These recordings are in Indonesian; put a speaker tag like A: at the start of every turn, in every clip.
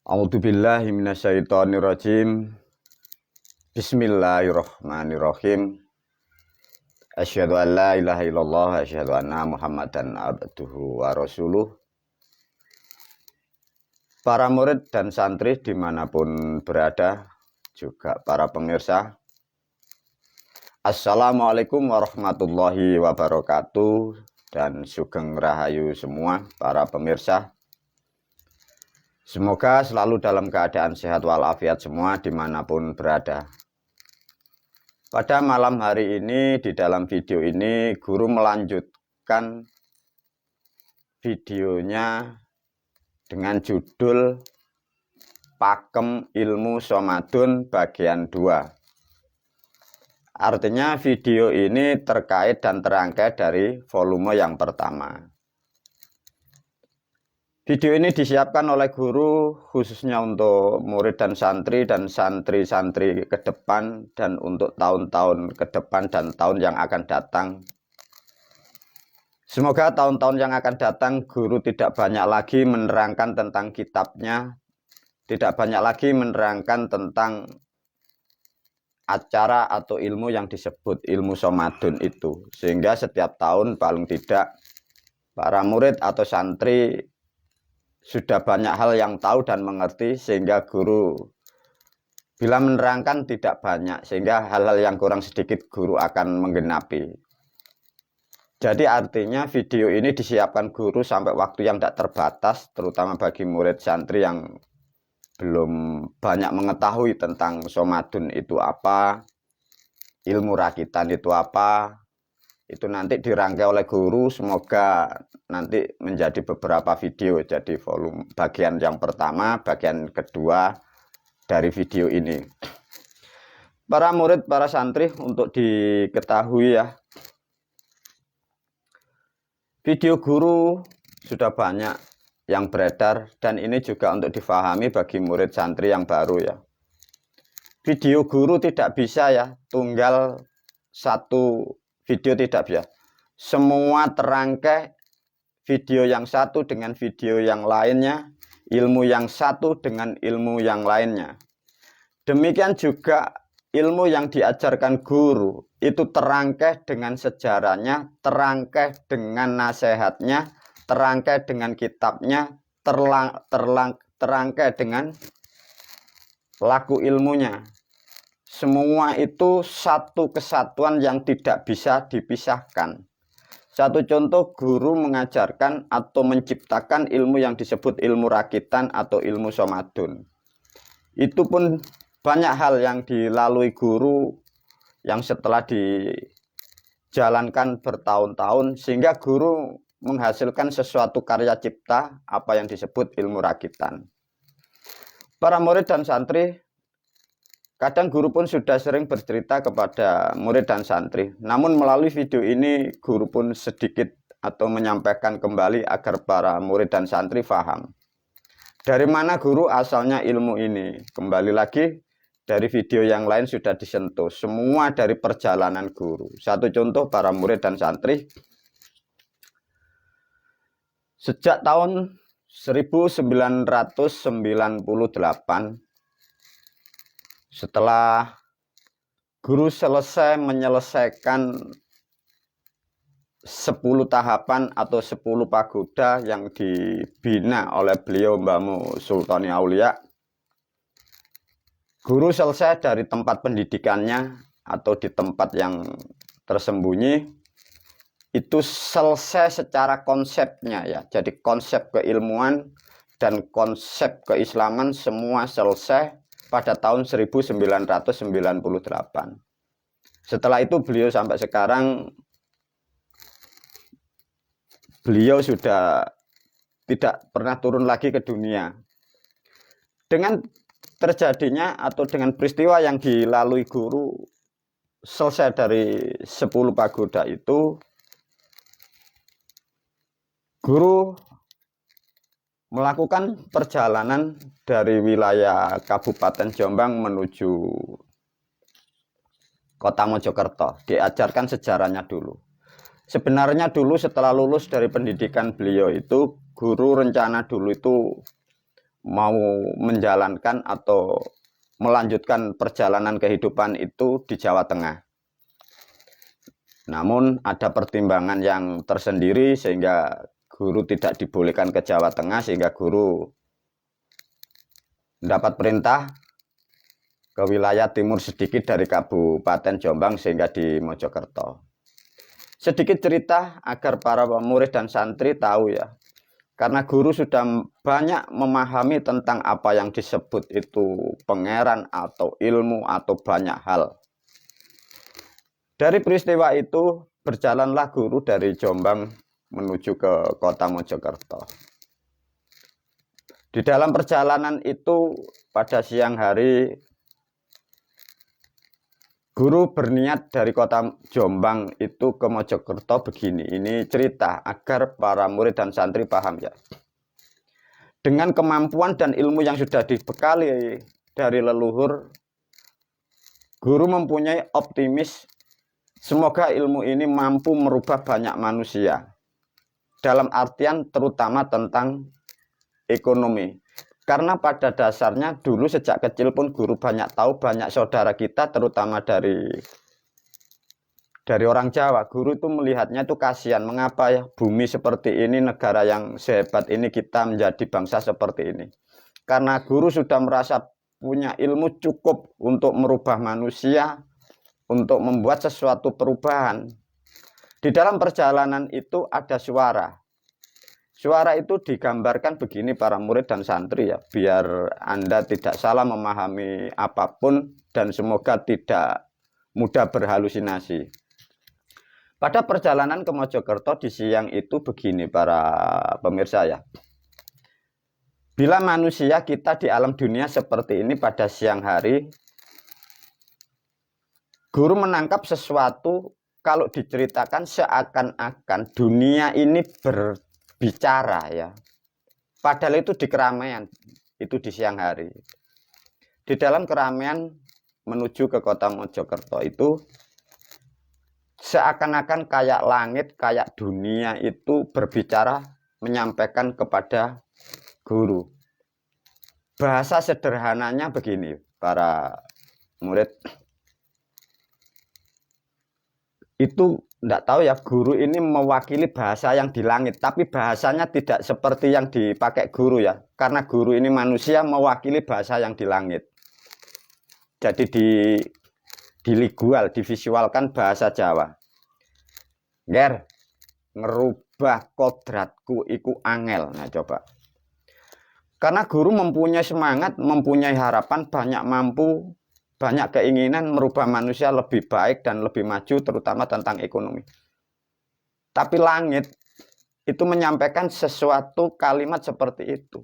A: A'udzubillahi minasyaitonirrajim. Bismillahirrahmanirrahim. Asyhadu an la ilaha illallah wa asyhadu anna Muhammadan abduhu wa rasuluh. Para murid dan santri dimanapun berada, juga para pemirsa, Assalamualaikum warahmatullahi wabarakatuh. Dan sugeng rahayu semua para pemirsa. Semoga selalu dalam keadaan sehat walafiat semua dimanapun berada. Pada malam hari ini, di dalam video ini, guru melanjutkan videonya dengan judul Pakem Ilmu Somadun bagian 2. Artinya video ini terkait dan terangkai dari volume yang pertama. Video ini disiapkan oleh guru khususnya untuk murid dan santri-santri ke depan dan untuk tahun-tahun ke depan dan tahun yang akan datang. Semoga tahun-tahun yang akan datang guru tidak banyak lagi menerangkan tentang kitabnya, tidak banyak lagi menerangkan tentang acara atau ilmu yang disebut ilmu somadun itu. Sehingga setiap tahun paling tidak para murid atau santri sudah banyak hal yang tahu dan mengerti, sehingga guru bila menerangkan tidak banyak, sehingga hal-hal yang kurang sedikit guru akan menggenapi. Jadi artinya video ini disiapkan guru sampai waktu yang tidak terbatas, terutama bagi murid santri yang belum banyak mengetahui tentang somadun itu apa, ilmu rakitan itu apa. Itu nanti dirangkai oleh guru, semoga nanti menjadi beberapa video, jadi volume bagian yang pertama, bagian kedua dari video ini. Para murid, para santri, untuk diketahui ya, video guru sudah banyak yang beredar, dan ini juga untuk difahami bagi murid santri yang baru ya. Video guru tidak bisa ya, tunggal satu video tidak bisa. Semua terangkai video yang satu dengan video yang lainnya, ilmu yang satu dengan ilmu yang lainnya. Demikian juga ilmu yang diajarkan guru itu terangkai dengan sejarahnya, terangkai dengan nasihatnya, terangkai dengan kitabnya, terangkai dengan laku ilmunya. Semua itu satu kesatuan yang tidak bisa dipisahkan. Satu contoh, guru mengajarkan atau menciptakan ilmu yang disebut ilmu rakitan atau ilmu somadun. Itu pun banyak hal yang dilalui guru yang setelah dijalankan bertahun-tahun, sehingga guru menghasilkan sesuatu karya cipta apa yang disebut ilmu rakitan. Para murid dan santri, kadang guru pun sudah sering bercerita kepada murid dan santri. Namun melalui video ini guru pun sedikit atau menyampaikan kembali agar para murid dan santri paham. Dari mana guru asalnya ilmu ini? Kembali lagi dari video yang lain sudah disentuh. Semua dari perjalanan guru. Satu contoh para murid dan santri. Sejak tahun 1998, setelah guru selesai menyelesaikan 10 tahapan atau 10 pagoda yang dibina oleh beliau Mbah Mu Sultani Aulia, guru selesai dari tempat pendidikannya atau di tempat yang tersembunyi, itu selesai secara konsepnya ya. Jadi konsep keilmuan dan konsep keislaman semua selesai pada tahun 1998. Setelah itu beliau sampai sekarang, beliau sudah tidak pernah turun lagi ke dunia. Dengan terjadinya atau dengan peristiwa yang dilalui guru selesai dari 10 pagoda itu, guru melakukan perjalanan dari wilayah Kabupaten Jombang menuju Kota Mojokerto. Diajarkan sejarahnya dulu. Sebenarnya dulu setelah lulus dari pendidikan beliau itu, guru rencana dulu itu mau menjalankan atau melanjutkan perjalanan kehidupan itu di Jawa Tengah. Namun ada pertimbangan yang tersendiri sehingga guru tidak dibolehkan ke Jawa Tengah, sehingga guru mendapat perintah ke wilayah timur sedikit dari Kabupaten Jombang, sehingga di Mojokerto. Sedikit cerita agar para murid dan santri tahu ya. Karena guru sudah banyak memahami tentang apa yang disebut itu pangeran atau ilmu atau banyak hal. Dari peristiwa itu berjalanlah guru dari Jombang menuju ke kota Mojokerto. Di dalam perjalanan itu pada siang hari guru berniat dari kota Jombang itu ke Mojokerto begini. Ini cerita agar para murid dan santri paham ya. Dengan kemampuan dan ilmu yang sudah dibekali dari leluhur, guru mempunyai optimis semoga ilmu ini mampu merubah banyak manusia. Dalam artian terutama tentang ekonomi. Karena pada dasarnya dulu sejak kecil pun guru banyak tahu, banyak saudara kita terutama dari orang Jawa. Guru itu melihatnya itu kasihan, mengapa ya bumi seperti ini, negara yang sehebat ini kita menjadi bangsa seperti ini. Karena guru sudah merasa punya ilmu cukup untuk merubah manusia, untuk membuat sesuatu perubahan. Di dalam perjalanan itu ada suara. Suara itu digambarkan begini para murid dan santri ya, biar Anda tidak salah memahami apapun dan semoga tidak mudah berhalusinasi. Pada perjalanan ke Mojokerto di siang itu begini para pemirsa ya. Bila manusia kita di alam dunia seperti ini pada siang hari, guru menangkap sesuatu kalau diceritakan seakan-akan dunia ini bicara ya. Padahal itu di keramaian, itu di siang hari. Di dalam keramaian menuju ke kota Mojokerto itu seakan-akan kayak langit, kayak dunia itu berbicara, menyampaikan kepada guru. Bahasa sederhananya begini, para murid. Itu tidak tahu ya, guru ini mewakili bahasa yang di langit, tapi bahasanya tidak seperti yang dipakai guru ya, karena guru ini manusia mewakili bahasa yang di langit. Jadi divisualkan bahasa Jawa. Nger, ngerubah kodratku iku angel. Nah coba. Karena guru mempunyai semangat, mempunyai harapan, banyak keinginan merubah manusia lebih baik dan lebih maju, terutama tentang ekonomi. Tapi langit itu menyampaikan sesuatu kalimat seperti itu.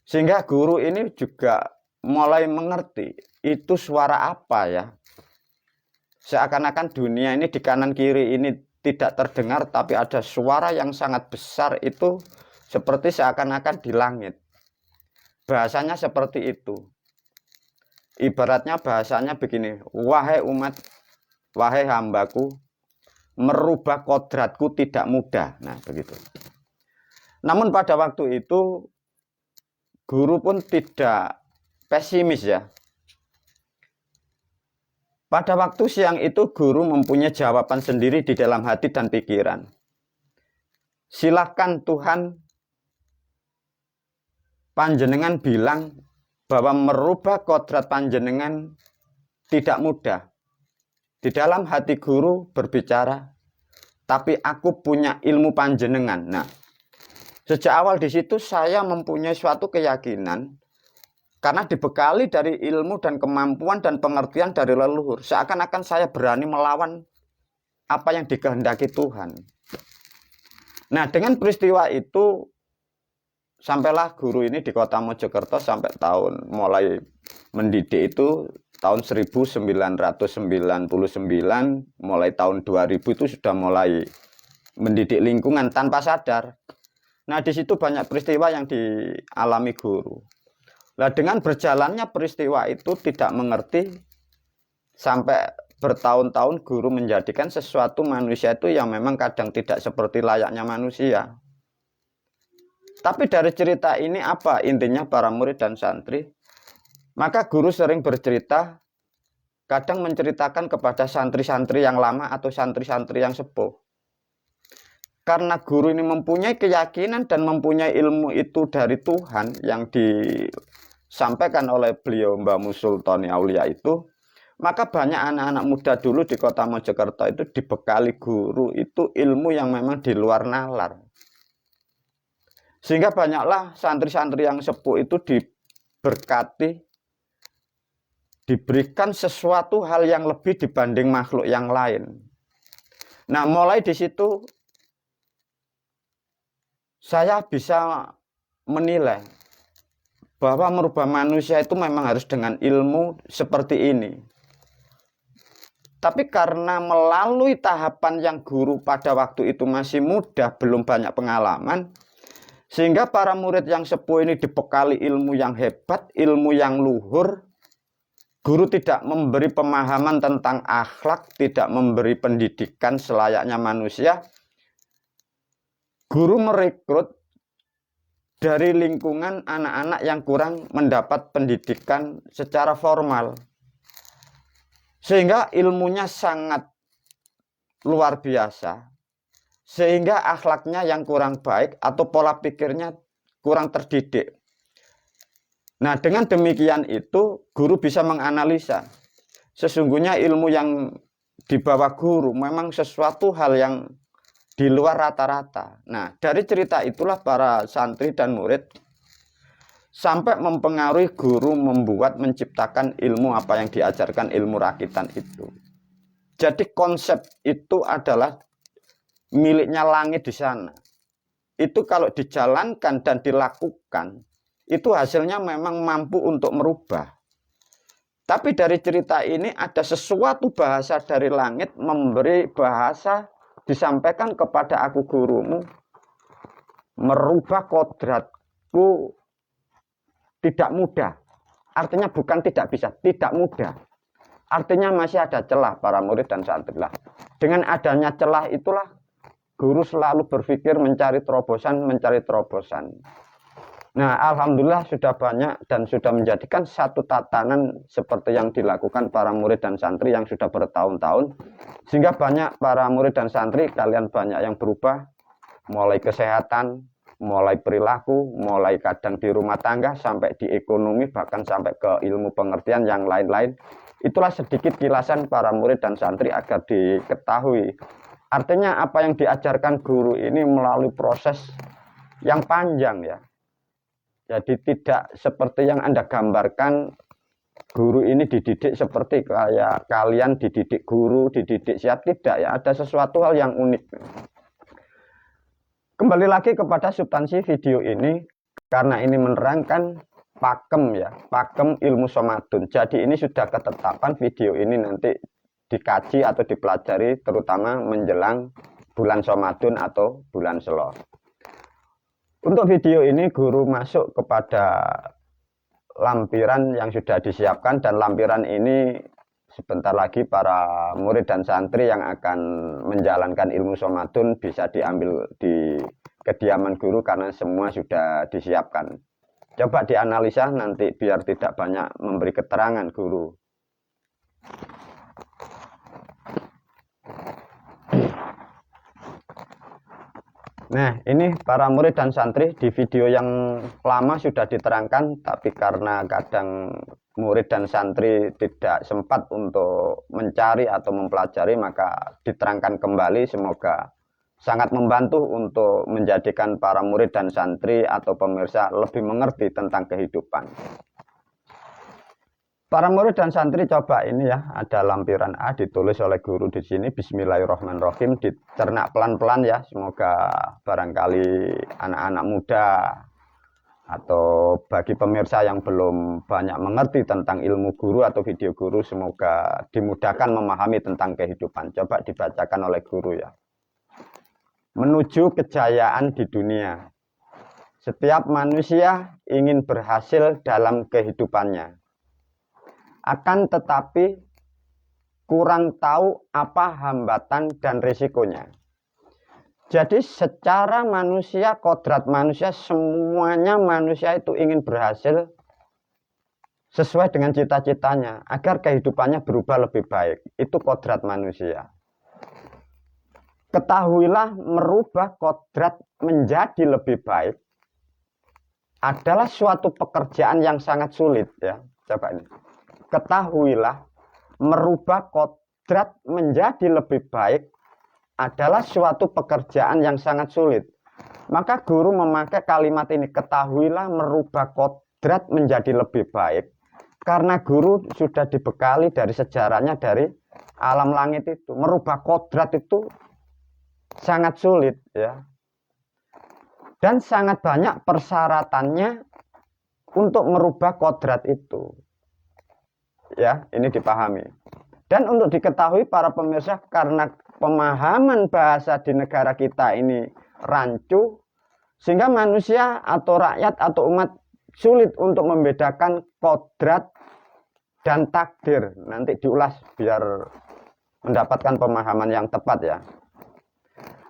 A: Sehingga guru ini juga mulai mengerti itu suara apa ya. Seakan-akan dunia ini di kanan kiri ini tidak terdengar, tapi ada suara yang sangat besar itu seperti seakan-akan di langit. Bahasanya seperti itu. Ibaratnya bahasanya begini, wahai umat, wahai hambaku, merubah kodratku tidak mudah. Nah begitu. Namun pada waktu itu guru pun tidak pesimis ya. Pada waktu siang itu guru mempunyai jawaban sendiri di dalam hati dan pikiran. Silakan Tuhan, panjenengan bilang bahwa merubah kodrat panjenengan tidak mudah. Di dalam hati guru berbicara, tapi aku punya ilmu panjenengan. Nah, sejak awal di situ saya mempunyai suatu keyakinan karena dibekali dari ilmu dan kemampuan dan pengertian dari leluhur. Seakan-akan saya berani melawan apa yang dikehendaki Tuhan. Nah, dengan peristiwa itu sampailah guru ini di kota Mojokerto sampai tahun mulai mendidik itu tahun 1999, mulai tahun 2000 itu sudah mulai mendidik lingkungan tanpa sadar. Nah, di situ banyak peristiwa yang dialami guru. Nah, dengan berjalannya peristiwa itu tidak mengerti sampai bertahun-tahun guru menjadikan sesuatu manusia itu yang memang kadang tidak seperti layaknya manusia. Tapi dari cerita ini apa intinya para murid dan santri? Maka guru sering bercerita, kadang menceritakan kepada santri-santri yang lama atau santri-santri yang sepuh. Karena guru ini mempunyai keyakinan dan mempunyai ilmu itu dari Tuhan yang disampaikan oleh beliau Mbah Musultoni Aulia itu, maka banyak anak-anak muda dulu di kota Mojokerto itu dibekali guru itu ilmu yang memang di luar nalar. Sehingga banyaklah santri-santri yang sepuh itu diberkati, diberikan sesuatu hal yang lebih dibanding makhluk yang lain. Nah, mulai di situ saya bisa menilai bahwa merubah manusia itu memang harus dengan ilmu seperti ini. Tapi karena melalui tahapan yang guru pada waktu itu masih muda, belum banyak pengalaman, sehingga para murid yang sepuh ini dibekali ilmu yang hebat, ilmu yang luhur. Guru tidak memberi pemahaman tentang akhlak, tidak memberi pendidikan selayaknya manusia. Guru merekrut dari lingkungan anak-anak yang kurang mendapat pendidikan secara formal. Sehingga ilmunya sangat luar biasa. Sehingga akhlaknya yang kurang baik atau pola pikirnya kurang terdidik. Nah, dengan demikian itu guru bisa menganalisa. Sesungguhnya ilmu yang dibawa guru memang sesuatu hal yang di luar rata-rata. Nah, dari cerita itulah para santri dan murid sampai mempengaruhi guru membuat, menciptakan ilmu apa yang diajarkan, ilmu rakitan itu. Jadi konsep itu adalah miliknya langit di sana. Itu kalau dijalankan dan dilakukan, itu hasilnya memang mampu untuk merubah. Tapi dari cerita ini ada sesuatu bahasa dari langit memberi bahasa, disampaikan kepada aku gurumu, merubah kodratku tidak mudah. Artinya bukan tidak bisa, tidak mudah. Artinya masih ada celah para murid dan santri lah. Dengan adanya celah itulah guru selalu berpikir mencari terobosan, mencari terobosan. Nah, alhamdulillah sudah banyak dan sudah menjadikan satu tatanan seperti yang dilakukan para murid dan santri yang sudah bertahun-tahun. Sehingga banyak para murid dan santri, kalian banyak yang berubah. Mulai kesehatan, mulai perilaku, mulai kadang di rumah tangga, sampai di ekonomi, bahkan sampai ke ilmu pengertian yang lain-lain. Itulah sedikit kilasan para murid dan santri agar diketahui. Artinya apa yang diajarkan guru ini melalui proses yang panjang ya. Jadi tidak seperti yang Anda gambarkan, guru ini dididik seperti kayak kalian dididik guru, dididik siap, tidak ya. Ada sesuatu hal yang unik. Kembali lagi kepada substansi video ini, karena ini menerangkan pakem ya, pakem ilmu somadun. Jadi ini sudah ketetapan video ini nanti dikaji atau dipelajari terutama menjelang bulan Somadun atau bulan Selo. Untuk video ini guru masuk kepada lampiran yang sudah disiapkan, dan lampiran ini sebentar lagi para murid dan santri yang akan menjalankan ilmu Somadun bisa diambil di kediaman guru karena semua sudah disiapkan. Coba dianalisa nanti biar tidak banyak memberi keterangan guru. Nah, ini para murid dan santri. Di video yang lama sudah diterangkan, tapi karena kadang murid dan santri tidak sempat untuk mencari atau mempelajari, maka diterangkan kembali. Semoga sangat membantu untuk menjadikan para murid dan santri atau pemirsa lebih mengerti tentang kehidupan. Para murid dan santri coba ini ya, ada lampiran A ditulis oleh guru di sini, Bismillahirrahmanirrahim, dicerna pelan-pelan ya. Semoga barangkali anak-anak muda atau bagi pemirsa yang belum banyak mengerti tentang ilmu guru atau video guru, semoga dimudahkan memahami tentang kehidupan. Coba dibacakan oleh guru ya. Menuju kejayaan di dunia. Setiap manusia ingin berhasil dalam kehidupannya. Akan tetapi kurang tahu apa hambatan dan risikonya. Jadi secara manusia, kodrat manusia, semuanya manusia itu ingin berhasil sesuai dengan cita-citanya agar kehidupannya berubah lebih baik. Itu kodrat manusia. Ketahuilah merubah kodrat menjadi lebih baik adalah suatu pekerjaan yang sangat sulit ya. Coba ini. Ketahuilah merubah kodrat menjadi lebih baik adalah suatu pekerjaan yang sangat sulit. Maka guru memakai kalimat ini, ketahuilah merubah kodrat menjadi lebih baik. Karena guru sudah dibekali dari sejarahnya dari alam langit itu. Merubah kodrat itu sangat sulit ya. Dan sangat banyak persyaratannya untuk merubah kodrat itu. Ya, ini dipahami. Dan untuk diketahui para pemirsa, karena pemahaman bahasa di negara kita ini rancu, sehingga manusia atau rakyat atau umat sulit untuk membedakan kodrat dan takdir. Nanti diulas biar mendapatkan pemahaman yang tepat ya.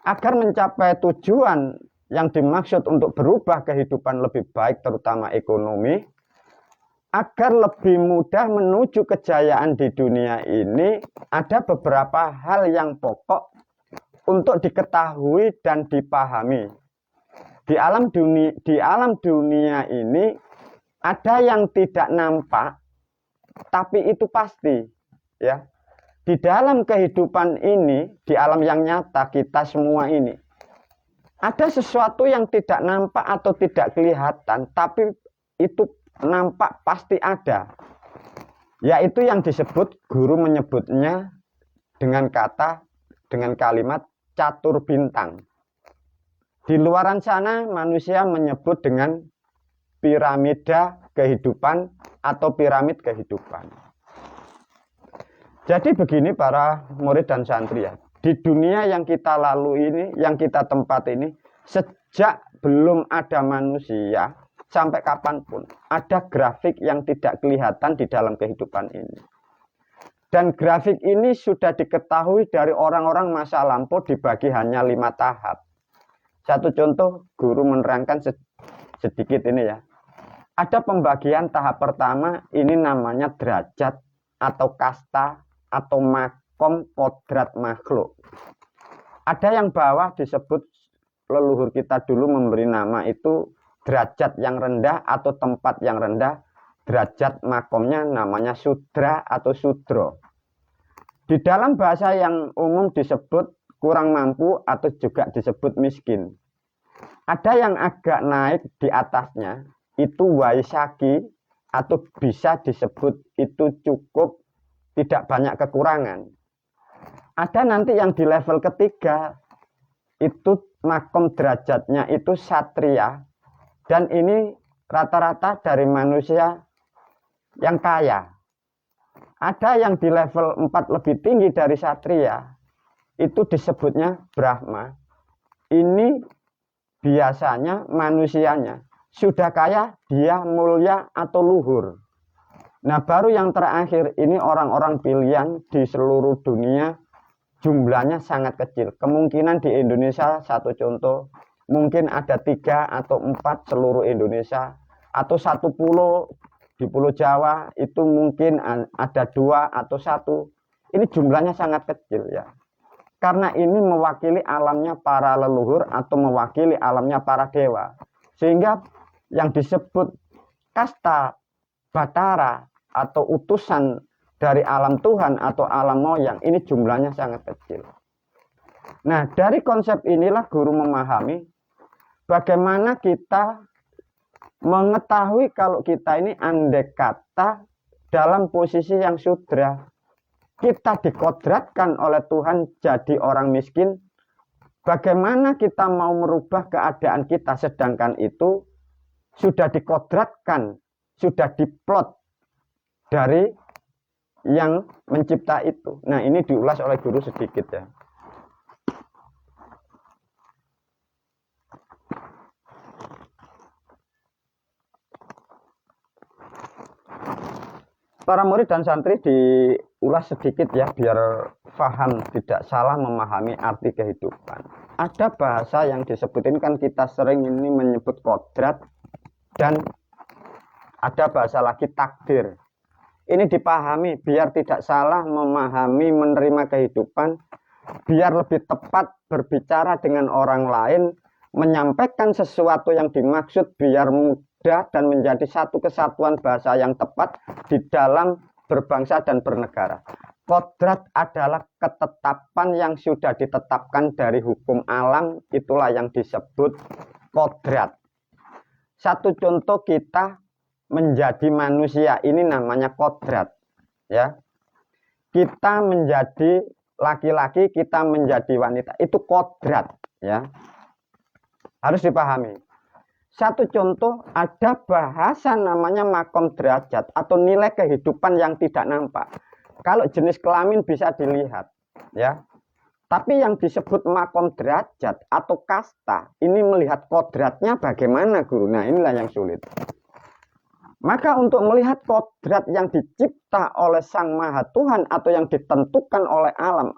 A: Agar mencapai tujuan yang dimaksud untuk berubah kehidupan lebih baik, terutama ekonomi, agar lebih mudah menuju kejayaan di dunia ini, ada beberapa hal yang pokok untuk diketahui dan dipahami. Di alam dunia ini ada yang tidak nampak, tapi itu pasti. Ya, di dalam kehidupan ini, di alam yang nyata kita semua ini, ada sesuatu yang tidak nampak atau tidak kelihatan, tapi itu nampak pasti ada, yaitu yang disebut, guru menyebutnya dengan kalimat catur bintang. Di luaran sana manusia menyebut dengan piramida kehidupan atau piramid kehidupan. Jadi begini para murid dan santri ya, di dunia yang kita lalui ini, yang kita tempat ini, sejak belum ada manusia sampai kapanpun, ada grafik yang tidak kelihatan di dalam kehidupan ini. Dan grafik ini sudah diketahui dari orang-orang masa lampau dibagi hanya 5 tahap. Satu contoh, guru menerangkan sedikit ini ya. Ada pembagian tahap pertama, ini namanya derajat atau kasta atau makom kodrat makhluk. Ada yang bawah disebut, leluhur kita dulu memberi nama itu derajat yang rendah atau tempat yang rendah. Derajat makomnya namanya sudra atau sudro. Di dalam bahasa yang umum disebut kurang mampu atau juga disebut miskin. Ada yang agak naik di atasnya, itu waisaki atau bisa disebut itu cukup, tidak banyak kekurangan. Ada nanti yang di level ketiga, itu makom derajatnya itu satria. Dan ini rata-rata dari manusia yang kaya. Ada yang di level 4 lebih tinggi dari satria, itu disebutnya Brahma. Ini biasanya manusianya sudah kaya, dia mulia atau luhur. Nah baru yang terakhir, ini orang-orang pilihan di seluruh dunia, jumlahnya sangat kecil. Kemungkinan di Indonesia, satu contoh, mungkin ada 3 atau 4 seluruh Indonesia, atau 1 pulau di Pulau Jawa itu mungkin ada 2 atau 1. Ini jumlahnya sangat kecil ya. Karena ini mewakili alamnya para leluhur atau mewakili alamnya para dewa. Sehingga yang disebut kasta batara atau utusan dari alam Tuhan atau alam moyang, ini jumlahnya sangat kecil. Nah dari konsep inilah guru memahami bagaimana kita mengetahui kalau kita ini andai kata dalam posisi yang sudra, kita dikodratkan oleh Tuhan jadi orang miskin, bagaimana kita mau merubah keadaan kita sedangkan itu sudah dikodratkan, sudah diplot dari yang mencipta itu. Nah ini diulas oleh guru sedikit ya. Para murid dan santri diulas sedikit ya, biar paham, tidak salah memahami arti kehidupan. ada bahasa yang disebutin, kan kita sering ini menyebut kodrat, dan ada bahasa lagi takdir. Ini dipahami biar tidak salah memahami menerima kehidupan, biar lebih tepat berbicara dengan orang lain, menyampaikan sesuatu yang dimaksud biar mudah dan menjadi satu kesatuan bahasa yang tepat di dalam berbangsa dan bernegara. Kodrat adalah ketetapan yang sudah ditetapkan dari hukum alam, itulah yang disebut kodrat. Satu contoh, kita menjadi manusia, ini namanya kodrat. Ya, kita menjadi laki-laki, kita menjadi wanita, itu kodrat. Ya, harus dipahami. Satu contoh, ada bahasa namanya makom derajat atau nilai kehidupan yang tidak nampak. Kalau jenis kelamin bisa dilihat, ya. Tapi yang disebut makom derajat atau kasta, ini melihat kodratnya bagaimana, guru? Nah, inilah yang sulit. Maka untuk melihat kodrat yang dicipta oleh Sang Maha Tuhan atau yang ditentukan oleh alam,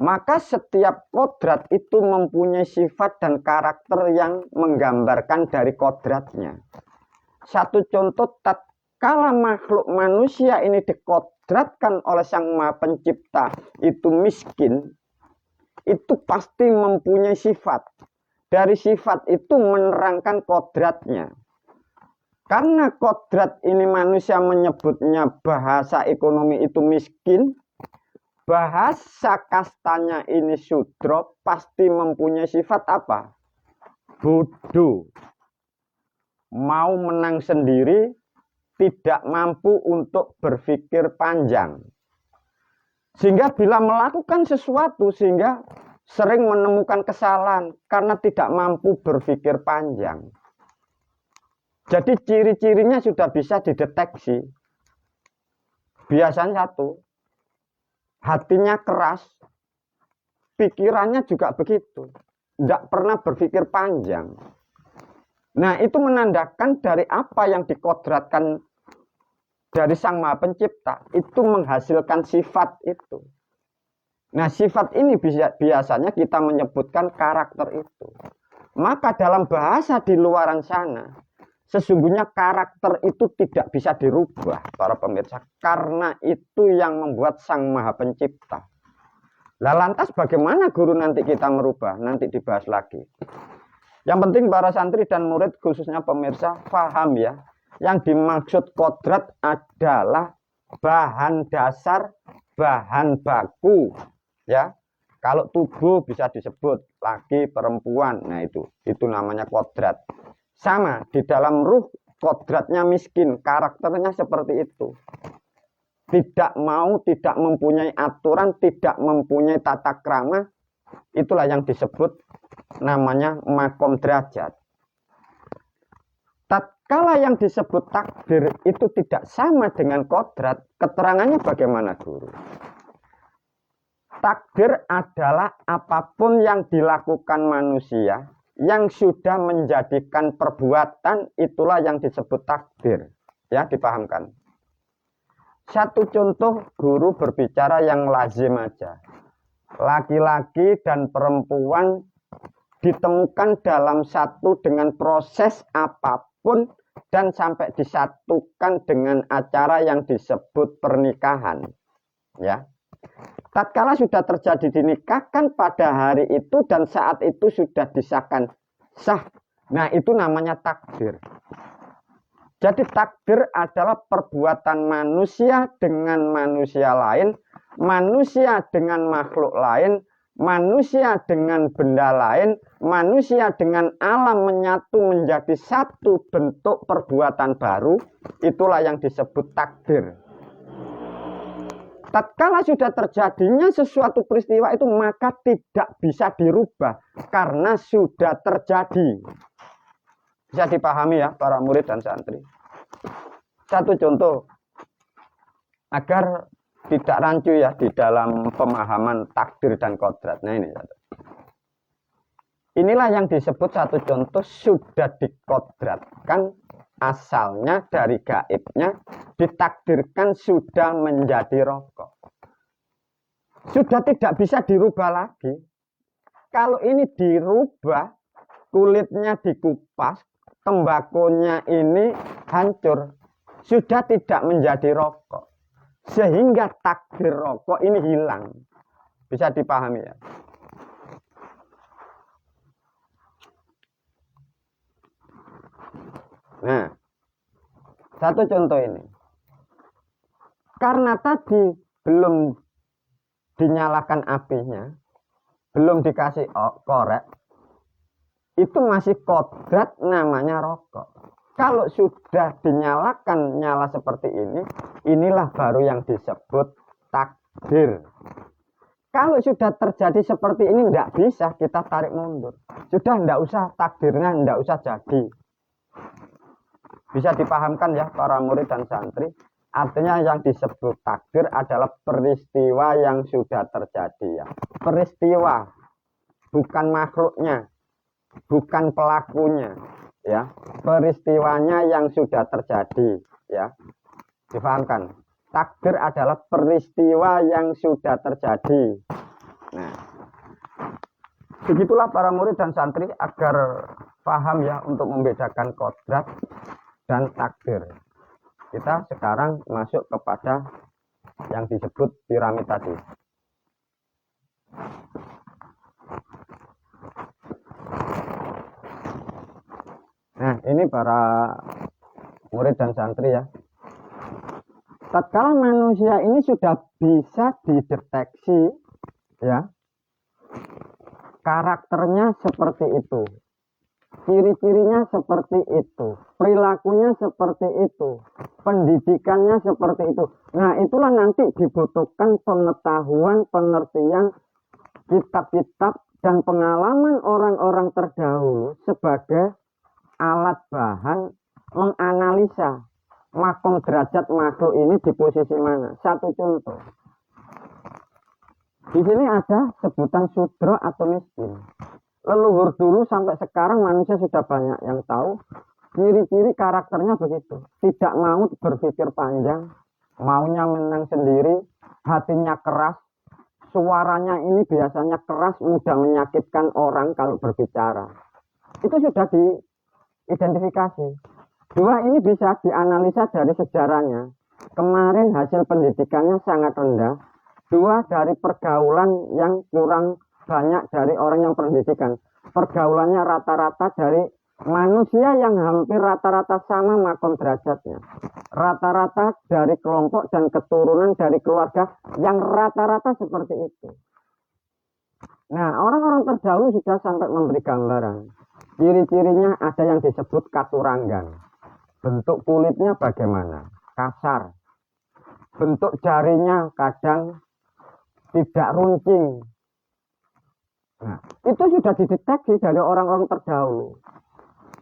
A: maka setiap kodrat itu mempunyai sifat dan karakter yang menggambarkan dari kodratnya. Satu contoh, tatkala makhluk manusia ini dikodratkan oleh Sang Maha Pencipta itu miskin, itu pasti mempunyai sifat. Dari sifat itu menerangkan kodratnya. Karena kodrat ini manusia menyebutnya bahasa ekonomi itu miskin, bahasa kastanya ini sudra, pasti mempunyai sifat apa? Bodoh. Mau menang sendiri, tidak mampu untuk berpikir panjang. Sehingga bila melakukan sesuatu, sehingga sering menemukan kesalahan karena tidak mampu berpikir panjang. Jadi ciri-cirinya sudah bisa dideteksi. Biasanya satu, hatinya keras, pikirannya juga begitu. Tidak pernah berpikir panjang. Nah, itu menandakan dari apa yang dikodratkan dari Sang Maha Pencipta, itu menghasilkan sifat itu. Nah, sifat ini biasanya kita menyebutkan karakter itu. Maka dalam bahasa di luaran sana, sesungguhnya karakter itu tidak bisa dirubah, para pemirsa, karena itu yang membuat Sang Maha Pencipta. Lah lantas bagaimana guru nanti kita merubah? Nanti dibahas lagi. Yang penting para santri dan murid, khususnya pemirsa, paham ya. Yang dimaksud kodrat adalah bahan dasar, bahan baku. Ya, kalau tubuh bisa disebut laki, perempuan. Nah itu namanya kodrat. Sama, di dalam ruh kodratnya miskin, karakternya seperti itu. Tidak mau, tidak mempunyai aturan, tidak mempunyai tata krama, itulah yang disebut namanya makom derajat. Tatkala yang disebut takdir itu tidak sama dengan kodrat, keterangannya bagaimana, guru? Takdir adalah apapun yang dilakukan manusia yang sudah menjadikan perbuatan, itulah yang disebut takdir. Ya, dipahamkan. Satu contoh, guru berbicara yang lazim aja. Laki-laki dan perempuan ditemukan dalam satu dengan proses apapun dan sampai disatukan dengan acara yang disebut pernikahan. Ya. Tatkala sudah terjadi dinikahkan pada hari itu dan saat itu sudah disahkan sah. Nah, itu namanya takdir. Jadi takdir adalah perbuatan manusia dengan manusia lain, manusia dengan makhluk lain, manusia dengan benda lain, manusia dengan alam menyatu menjadi satu bentuk perbuatan baru, itulah yang disebut takdir. Tatkala sudah terjadinya sesuatu peristiwa itu, maka tidak bisa dirubah karena sudah terjadi. Bisa dipahami ya para murid dan santri. Satu contoh agar tidak rancu ya di dalam pemahaman takdir dan kodrat. Nah ini satu. Inilah yang disebut satu contoh sudah dikodratkan, asalnya dari gaibnya, ditakdirkan sudah menjadi rokok. Sudah tidak bisa dirubah lagi. Kalau ini dirubah, kulitnya dikupas, tembakonya ini hancur, sudah tidak menjadi rokok. Sehingga takdir rokok ini hilang. Bisa dipahami ya? Nah, satu contoh ini. Karena tadi belum dinyalakan apinya, belum dikasih korek, itu masih kodrat namanya rokok. Kalau sudah dinyalakan nyala seperti ini, inilah baru yang disebut takdir. Kalau sudah terjadi seperti ini, tidak bisa kita tarik mundur. Sudah tidak usah takdirnya, tidak usah jadi. Bisa dipahamkan ya para murid dan santri. Artinya yang disebut takdir adalah peristiwa yang sudah terjadi ya. Peristiwa, bukan makhluknya, bukan pelakunya, ya. Peristiwanya yang sudah terjadi, ya. Dipahamkan. Takdir adalah peristiwa yang sudah terjadi. Nah, begitulah para murid dan santri agar paham ya untuk membedakan kodrat dan takdir. Kita sekarang masuk kepada yang disebut piramid tadi. Nah, ini para murid dan santri ya. Tatkala manusia ini sudah bisa dideteksi ya, karakternya seperti itu, ciri-cirinya seperti itu, perilakunya seperti itu, pendidikannya seperti itu. Nah, itulah nanti dibutuhkan pengetahuan, pengertian, kitab-kitab, dan pengalaman orang-orang terdahulu sebagai alat bahan menganalisa makom derajat makhluk ini di posisi mana. Satu contoh. Di sini ada sebutan sudra atau miskin. Leluhur dulu sampai sekarang manusia sudah banyak yang tahu ciri-ciri karakternya begitu. Tidak mau berpikir panjang, maunya menang sendiri, hatinya keras, suaranya ini biasanya keras, mudah menyakitkan orang kalau berbicara. Itu sudah diidentifikasi. Dua ini bisa dianalisa dari sejarahnya. Kemarin hasil pendidikannya sangat rendah. Dua dari pergaulan yang kurang banyak dari orang yang pendidikan. Pergaulannya rata-rata dari manusia yang hampir rata-rata sama makom derajatnya. Rata-rata dari kelompok dan keturunan dari keluarga yang rata-rata seperti itu. Nah, orang-orang terdahulu sudah sampai memberi gambaran. Ciri-cirinya ada yang disebut katuranggan. Bentuk kulitnya bagaimana? Kasar. Bentuk jarinya kadang tidak runcing. Nah, itu sudah dideteksi dari orang-orang terdahulu.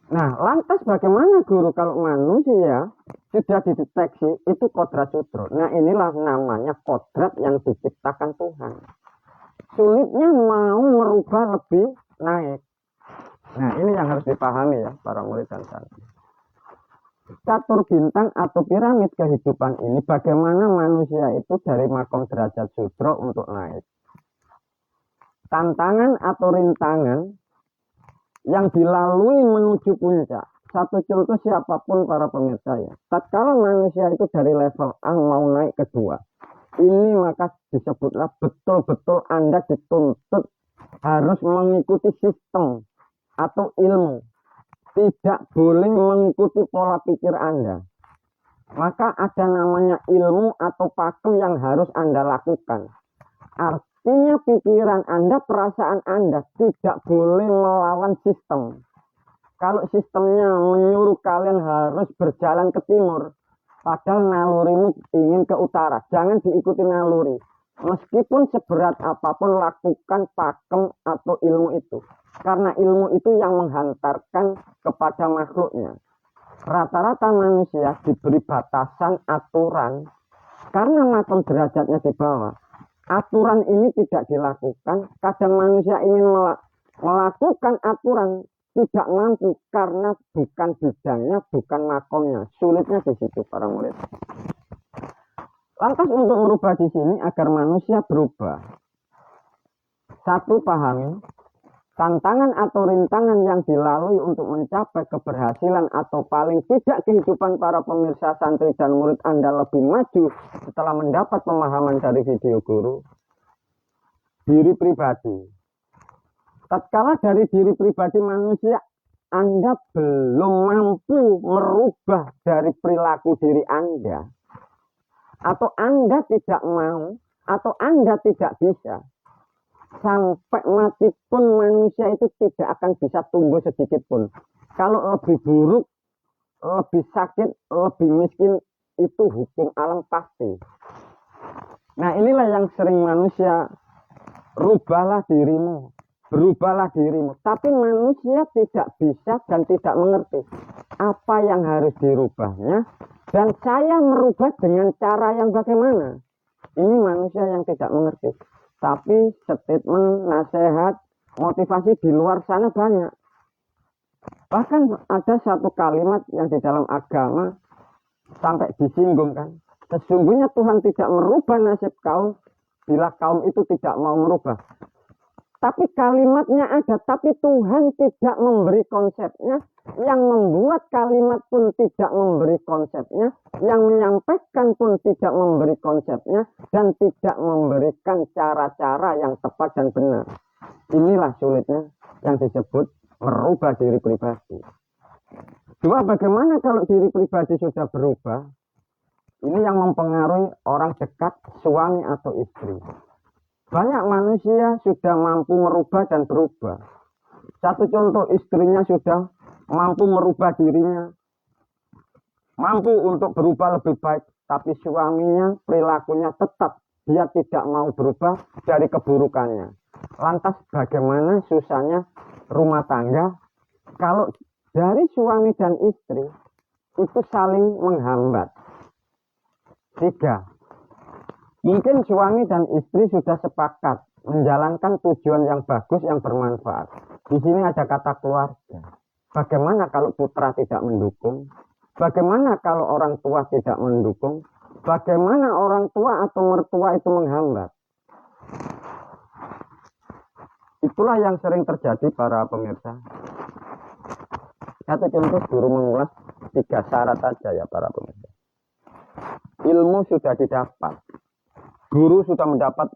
A: Nah, lantas bagaimana guru kalau manusia sudah dideteksi itu kodrat sudra. Nah, inilah namanya kodrat yang diciptakan Tuhan. Sulitnya mau merubah lebih naik. Nah, ini yang harus dipahami ya para murid dan santri. Catur bintang atau piramid kehidupan ini bagaimana manusia itu dari makom derajat sudra untuk naik. Tantangan atau rintangan yang dilalui menuju puncak. Satu contoh siapapun para pemirsa ya. Tatkala manusia itu dari level A mau naik ke 2. Ini maka disebutlah betul-betul Anda dituntut harus mengikuti sistem atau ilmu. Tidak boleh mengikuti pola pikir Anda. Maka ada namanya ilmu atau pakem yang harus Anda lakukan. Artinya pikiran Anda, perasaan Anda tidak boleh melawan sistem. Kalau sistemnya menyuruh kalian harus berjalan ke timur, padahal nalurimu ingin ke utara, jangan diikuti naluri. Meskipun seberat apapun lakukan pakem atau ilmu itu. Karena ilmu itu yang menghantarkan kepada makhluknya. Rata-rata manusia diberi batasan aturan. Karena makom derajatnya di bawah. Aturan ini tidak dilakukan. Kadang manusia ingin melakukan aturan. Tidak mampu karena bukan bidangnya, bukan makomnya. Sulitnya di situ para murid. Lantas untuk merubah di sini agar manusia berubah. Satu, pahami
B: Tantangan atau rintangan yang dilalui untuk mencapai keberhasilan atau paling tidak kehidupan para pemirsa santri dan murid Anda lebih maju setelah mendapat pemahaman dari video guru. Diri pribadi. Tatkala dari diri pribadi manusia Anda belum mampu merubah dari perilaku diri Anda, atau Anda tidak mau, atau Anda tidak bisa, sampai mati pun manusia itu tidak akan bisa tumbuh sedikit pun. Kalau lebih buruk, lebih sakit, lebih miskin, itu hukum alam pasti. Nah, inilah yang sering manusia, rubahlah dirimu, berubahlah dirimu. Tapi manusia tidak bisa dan tidak mengerti apa yang harus dirubahnya, dan saya merubah dengan cara yang bagaimana. Ini manusia yang tidak mengerti. Tapi statement, nasihat, motivasi di luar sana banyak. Bahkan ada satu kalimat yang di dalam agama sampai disinggung kan. Sesungguhnya Tuhan tidak merubah nasib kaum bila kaum itu tidak mau merubah. Tapi kalimatnya ada, tapi Tuhan tidak memberi konsepnya. Yang membuat kalimat pun tidak memberi konsepnya. Yang menyampaikan pun tidak memberi konsepnya. Dan tidak memberikan cara-cara yang tepat dan benar. Inilah sulitnya yang disebut merubah diri pribadi. Coba bagaimana kalau diri pribadi sudah berubah? Ini yang mempengaruhi orang dekat, suami atau istri. Banyak manusia sudah mampu merubah dan berubah. Satu contoh, istrinya sudah mampu merubah dirinya, mampu untuk berubah lebih baik, tapi suaminya perilakunya tetap dia tidak mau berubah dari keburukannya. Lantas bagaimana susahnya rumah tangga kalau dari suami dan istri itu saling menghambat? 3. Mungkin suami dan istri sudah sepakat menjalankan tujuan yang bagus, yang bermanfaat. Di sini ada kata keluarga. Bagaimana kalau putra tidak mendukung? Bagaimana kalau orang tua tidak mendukung? Bagaimana orang tua atau mertua itu menghambat? Itulah yang sering terjadi para pemirsa. Satu contoh, guru mengulas 3 syarat saja ya para pemirsa. Ilmu sudah didapat. Guru sudah mendapat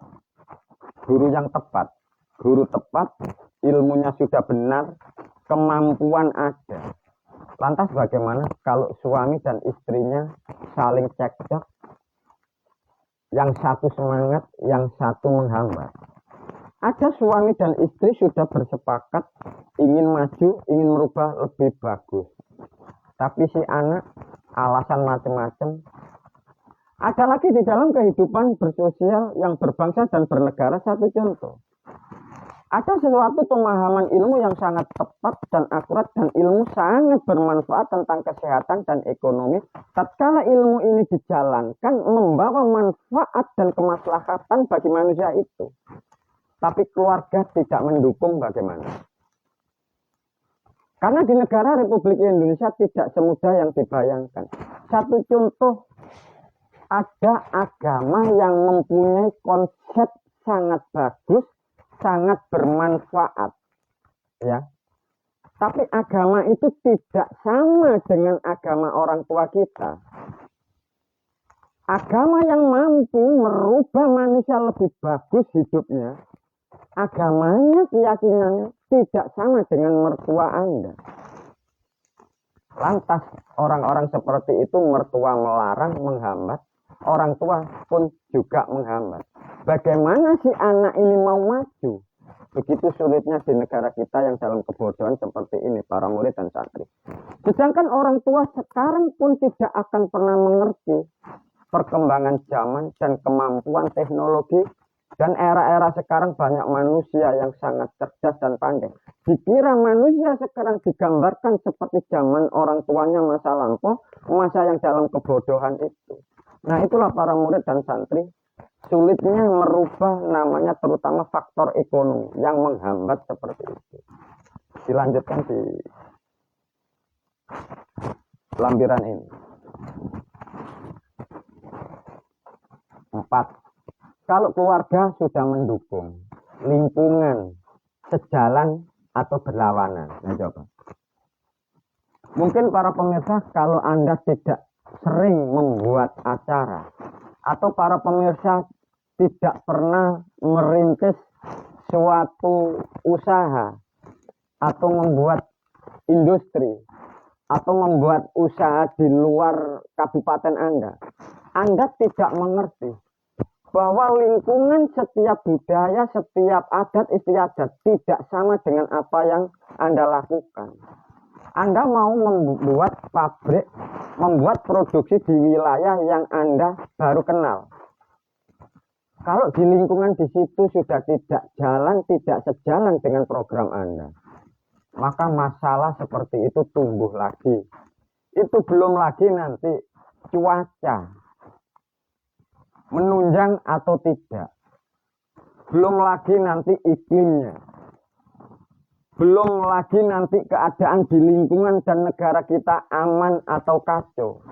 B: guru yang tepat. Guru tepat, ilmunya sudah benar, kemampuan ada. Lantas bagaimana kalau suami dan istrinya saling cekcok? Yang satu semangat, yang satu menghambat. Ada suami dan istri sudah bersepakat ingin maju, ingin merubah lebih bagus. Tapi si anak alasan macam-macam. Ada lagi di dalam kehidupan bersosial yang berbangsa dan bernegara, satu contoh. Ada sesuatu pemahaman ilmu yang sangat tepat dan akurat dan ilmu sangat bermanfaat tentang kesehatan dan ekonomi. Tatkala ilmu ini dijalankan membawa manfaat dan kemaslahatan bagi manusia itu. Tapi keluarga tidak mendukung, bagaimana? Karena di negara Republik Indonesia tidak semudah yang dibayangkan. Satu contoh, ada agama yang mempunyai konsep sangat bagus, sangat bermanfaat, ya. Tapi agama itu tidak sama dengan agama orang tua kita. Agama yang mampu merubah manusia lebih bagus hidupnya, agamanya, keyakinannya tidak sama dengan mertua Anda. Lantas orang-orang seperti itu, mertua melarang, menghambat, orang tua pun juga menghambat. Bagaimana si anak ini mau maju? Begitu sulitnya di negara kita yang dalam kebodohan seperti ini, para murid dan santri. Sedangkan orang tua sekarang pun tidak akan pernah mengerti perkembangan zaman dan kemampuan teknologi. Dan era-era sekarang banyak manusia yang sangat cerdas dan pandai. Dikira manusia sekarang digambarkan seperti zaman orang tuanya masa lampau, masa yang dalam kebodohan itu. Nah, itulah para murid dan santri, sulitnya merubah namanya terutama faktor ekonomi yang menghambat seperti itu. Dilanjutkan di lampiran ini. 4. Kalau keluarga sudah mendukung, lingkungan sejalan atau berlawanan. Nah, coba. Mungkin para pemirsa kalau Anda tidak sering membuat acara atau para pemirsa tidak pernah merintis suatu usaha atau membuat industri atau membuat usaha di luar kabupaten Anda tidak mengerti bahwa lingkungan setiap budaya, setiap adat istiadat tidak sama dengan apa yang Anda lakukan. Anda mau membuat pabrik, membuat produksi di wilayah yang Anda baru kenal. Kalau di lingkungan di situ sudah tidak jalan, tidak sejalan dengan program Anda, maka masalah seperti itu tumbuh lagi. Itu belum lagi nanti cuaca menunjang atau tidak. Belum lagi nanti iklimnya. Belum lagi nanti keadaan di lingkungan dan negara kita aman atau kacau.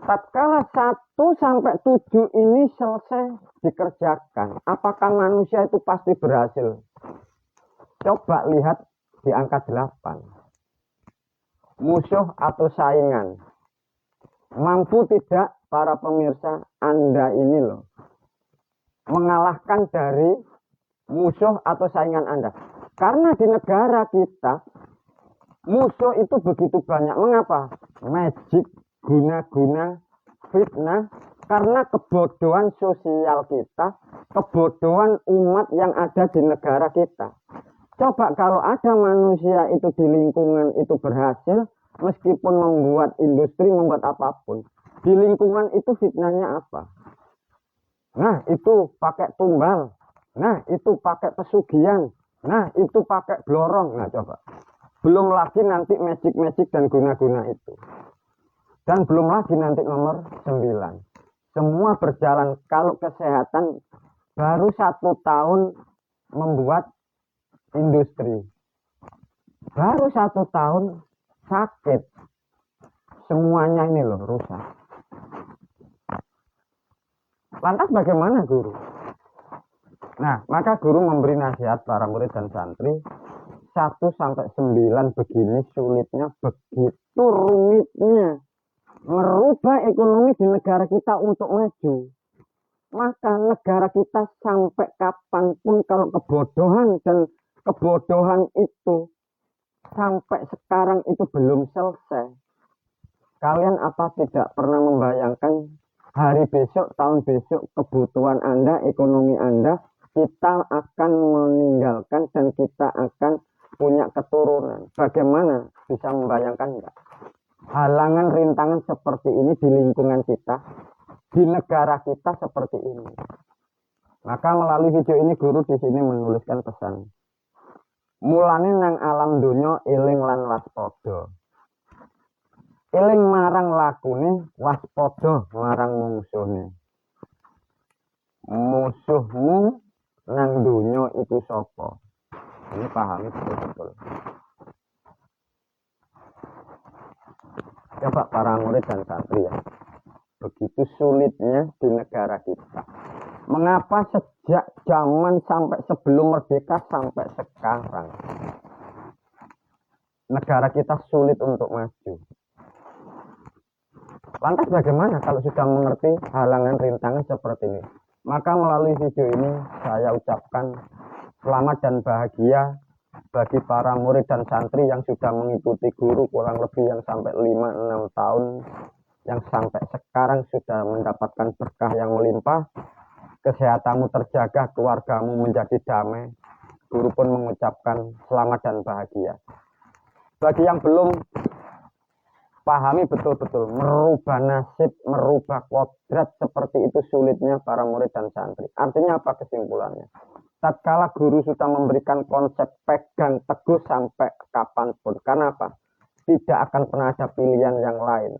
B: Tatkala 1 sampai 7 ini selesai dikerjakan, apakah manusia itu pasti berhasil? Coba lihat di angka 8. Musuh atau saingan. Mampu tidak para pemirsa Anda ini loh mengalahkan dari musuh atau saingan Anda? Karena di negara kita musuh itu begitu banyak. Mengapa? Magic, guna-guna, fitnah. Karena kebodohan sosial kita, kebodohan umat yang ada di negara kita. Coba kalau ada manusia itu di lingkungan itu berhasil, meskipun membuat industri, membuat apapun, di lingkungan itu fitnahnya apa? Nah, itu pakai tumbal. Nah, itu pakai pesugihan. Nah, itu pakai blorong. Nah, coba. Belum lagi nanti magic-magic dan guna-guna itu. Dan belum lagi nanti nomor 9. Semua berjalan. Kalau kesehatan baru 1 tahun membuat industri. Baru 1 tahun sakit. Semuanya ini loh rusak. Lantas bagaimana guru? Nah, maka guru memberi nasihat para murid dan santri 1 sampai 9 begini sulitnya, begitu rumitnya merubah ekonomi di negara kita untuk maju. Maka negara kita sampai kapanpun kalau kebodohan dan kebodohan itu sampai sekarang itu belum selesai. Kalian apa tidak pernah membayangkan hari besok, tahun besok, kebutuhan Anda, ekonomi Anda, kita akan meninggalkan dan kita akan punya keturunan. Bagaimana bisa membayangkan enggak? Halangan, rintangan seperti ini di lingkungan kita, di negara kita seperti ini. Maka melalui video ini guru di sini menuliskan pesan. Mulane nang alam donya eling lan waspada. Eling marang lakune, waspada marang mungsuhne. Musuhmu nang dunia itu sapa? Ini pahami betul-betul. Coba para murid dan santri ya. Begitu sulitnya di negara kita. Mengapa sejak zaman sampai sebelum merdeka sampai sekarang negara kita sulit untuk maju? Lantas bagaimana kalau sudah mengerti halangan rintangan seperti ini? Maka melalui video ini saya ucapkan selamat dan bahagia bagi para murid dan santri yang sudah mengikuti guru kurang lebih yang sampai 5-6 tahun, yang sampai sekarang sudah mendapatkan berkah yang melimpah, kesehatanmu terjaga, keluargamu menjadi damai. Guru pun mengucapkan selamat dan bahagia. Bagi yang belum pahami betul-betul, merubah nasib, merubah kodrat seperti itu sulitnya para murid dan santri. Artinya apa kesimpulannya? Tatkala guru sudah memberikan konsep pegang teguh sampai kapanpun. Karena apa? Tidak akan pernah ada pilihan yang lain.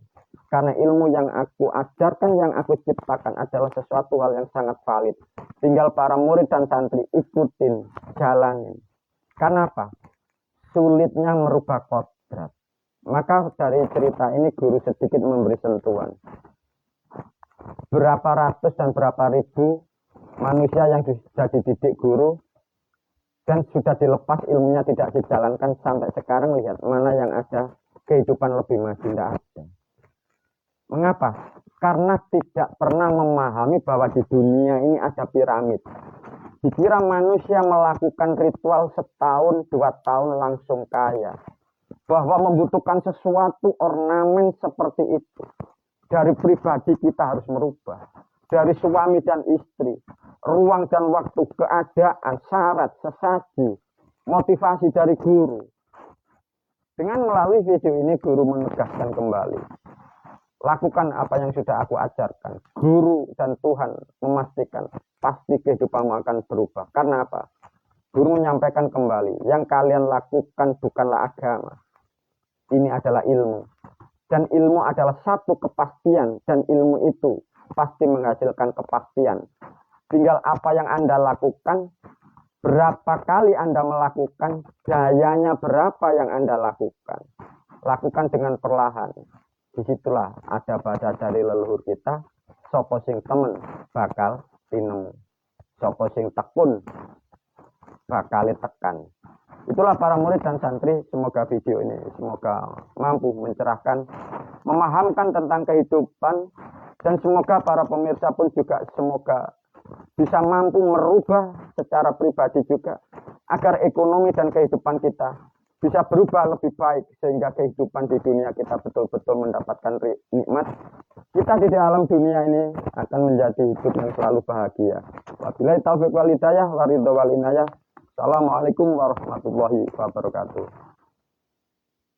B: Karena ilmu yang aku ajarkan, yang aku ciptakan adalah sesuatu hal yang sangat valid. Tinggal para murid dan santri ikutin, jalanin. Karena apa? Sulitnya merubah kodrat. Maka dari cerita ini guru sedikit memberi sentuhan. Berapa ratus dan berapa ribu manusia yang sudah dididik guru dan sudah dilepas ilmunya tidak dijalankan sampai sekarang, lihat mana yang ada kehidupan lebih maju, tidak ada. Mengapa? Karena tidak pernah memahami bahwa di dunia ini ada piramid. Dikira manusia melakukan ritual setahun 2 tahun langsung kaya, bahwa membutuhkan sesuatu ornamen seperti itu. Dari pribadi kita harus merubah, dari suami dan istri, ruang dan waktu, keadaan, syarat, sesaji, motivasi dari guru. Dengan melalui video ini guru menegaskan kembali, lakukan apa yang sudah aku ajarkan. Guru dan Tuhan memastikan pasti kehidupanmu akan berubah. Karena apa? Guru menyampaikan kembali, yang kalian lakukan bukanlah agama. Ini adalah ilmu. Dan ilmu adalah satu kepastian. Dan ilmu itu pasti menghasilkan kepastian. Tinggal apa yang Anda lakukan, berapa kali Anda melakukan, gayanya berapa yang Anda lakukan. Lakukan dengan perlahan. Disitulah ada bahasa dari leluhur kita, sapa sing temen bakal tinemu, sapa sing tekun bakal tekan. Itulah para murid dan santri, semoga video ini semoga mampu mencerahkan, memahamkan tentang kehidupan, dan semoga para pemirsa pun juga semoga bisa mampu merubah secara pribadi juga, agar ekonomi dan kehidupan kita bisa berubah lebih baik, sehingga kehidupan di dunia kita betul-betul mendapatkan nikmat. Kita di dalam dunia ini akan menjadi hidup yang selalu bahagia. Wabillahi taufiq wal hidayah, waridho wal inayah. Assalamualaikum warahmatullahi wabarakatuh.